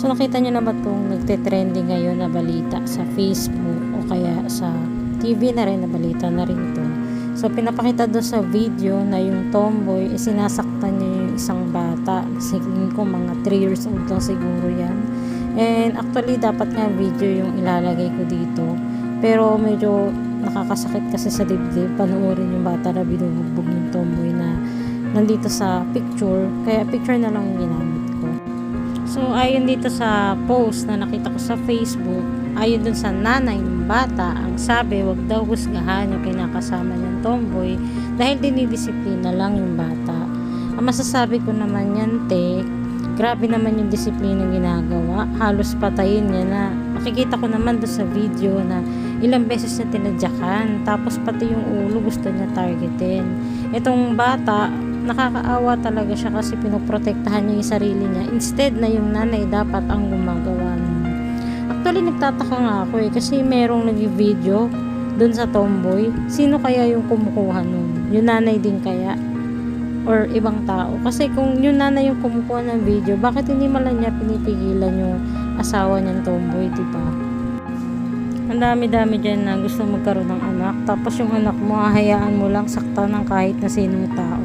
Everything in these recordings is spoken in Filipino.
So nakita nyo na ba itong nagte-trending ngayon na balita sa Facebook o kaya sa TV na rin, na balita na rin ito. So pinapakita doon sa video na yung tomboy sinasaktan niya yung isang bata. Siguro ko mga 3 years old lang siguro yan. And actually dapat nga video yung ilalagay ko dito. Pero medyo nakakasakit kasi sa dibdib panoorin yung bata na binubugbog ng tomboy na nandito sa picture. Kaya picture na lang yung ginamit ko. So ayon dito sa post na nakita ko sa Facebook, ayon dun sa nanay ng bata, ang sabi wag daw husgahan yung kinakasama niyang tomboy dahil dinidisiplina lang yung bata. Ang masasabi ko naman yan, te, grabe naman yung disiplina ginagawa. Halos patayin niya na. Makikita ko naman doon sa video na ilang beses na tinadyakan. Tapos pati yung ulo gusto niya targetin. Itong bata, nakakaawa talaga siya kasi pinoprotektahan niya yung sarili niya. Instead na yung nanay dapat ang gumagawa nun. Actually, nagtataka nga ako kasi merong nag-video doon sa tomboy. Sino kaya yung kumukuha nun? Yung nanay din kaya? Or ibang tao? Kasi kung yung nanay yung kumukuha ng video, bakit hindi man niya pinipigilan yung asawa niyang tomboy, diba? Ang dami-dami dyan na gusto magkaroon ng anak, tapos yung anak mo, hahayaan mo lang saktan ng kahit na sinong tao.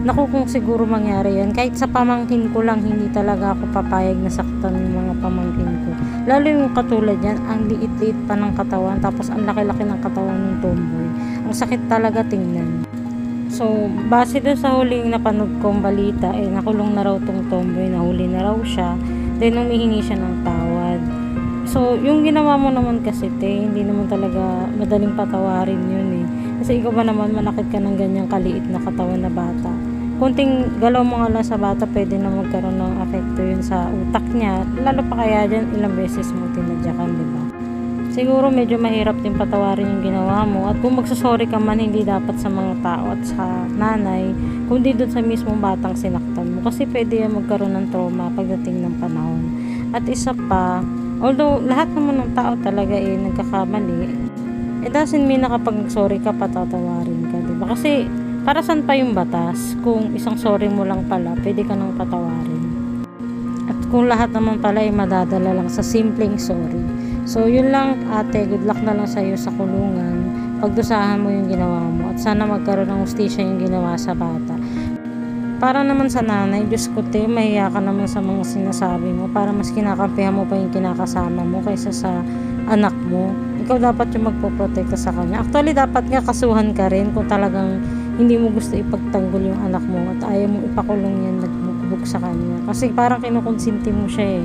Naku, kung siguro mangyari yan, kahit sa pamangkin ko lang, hindi talaga ako papayag na saktan yung mga pamangkin ko. Lalo yung katulad yan, ang liit-liit pa ng katawan, tapos ang laki-laki ng katawan ng tomboy. Ang sakit talaga tingnan. So, base doon sa huling napanood kong balita, nakulong na raw tong tomboy, nahuli na raw siya, then humihingi siya ng tawad. So, yung ginawa mo naman kasi, te, hindi naman talaga madaling patawarin yun Kasi ikaw ba naman manakit ka ng ganyang kaliit na katawan na bata? Kunting galaw mo nga lang sa bata, pwede na magkaroon ng apekto yun sa utak niya. Lalo pa kaya dyan, ilang beses mo tinadyakan, diba? Siguro medyo mahirap din patawarin yung ginawa mo. At kung magsasorry ka man, hindi dapat sa mga tao at sa nanay, kundi doon sa mismong batang sinaktan mo. Kasi pwede yan magkaroon ng trauma pagdating ng panahon. At isa pa, although lahat naman ng tao talaga nagkakamali, it doesn't mean na kapag sorry ka, patatawarin ka, diba? Kasi para saan pa yung batas kung isang sorry mo lang pala, pwede ka nang patawarin. At kung lahat naman pala ay madadala lang sa simpleng sorry. So yun lang, ate, good luck na lang sa iyo sa kulungan. Pagdusahan mo yung ginawa mo at sana magkaroon ng hustisya yung ginawa sa bata. Para naman sa nanay, Diyos ko, te, mahiya ka naman sa mga sinasabi mo para mas kinakampihan mo pa yung kinakasama mo kaysa sa anak mo. Ikaw dapat yung magpoprotekta sa kanya. Actually, dapat nga kasuhan ka rin kung talagang hindi mo gusto ipagtanggol yung anak mo at ayaw mo ipakulong yan, nagbugbog sa kanya. Kasi parang kinukonsinti mo siya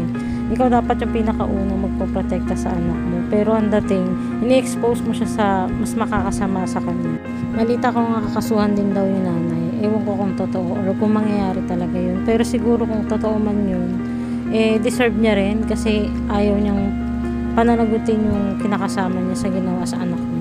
Ikaw dapat yung pinakaunang magpoprotekta sa anak mo. Pero ang dating, ini-expose mo siya sa mas makakasama sa kanya. Malita ko nga kakasuhan din daw yung nanay. Ewan ko kung totoo or kung mangyayari talaga yun. Pero siguro kung totoo man yun, deserve niya rin kasi ayaw niyang pananagutin yung kinakasama niya sa ginawa sa anak mo.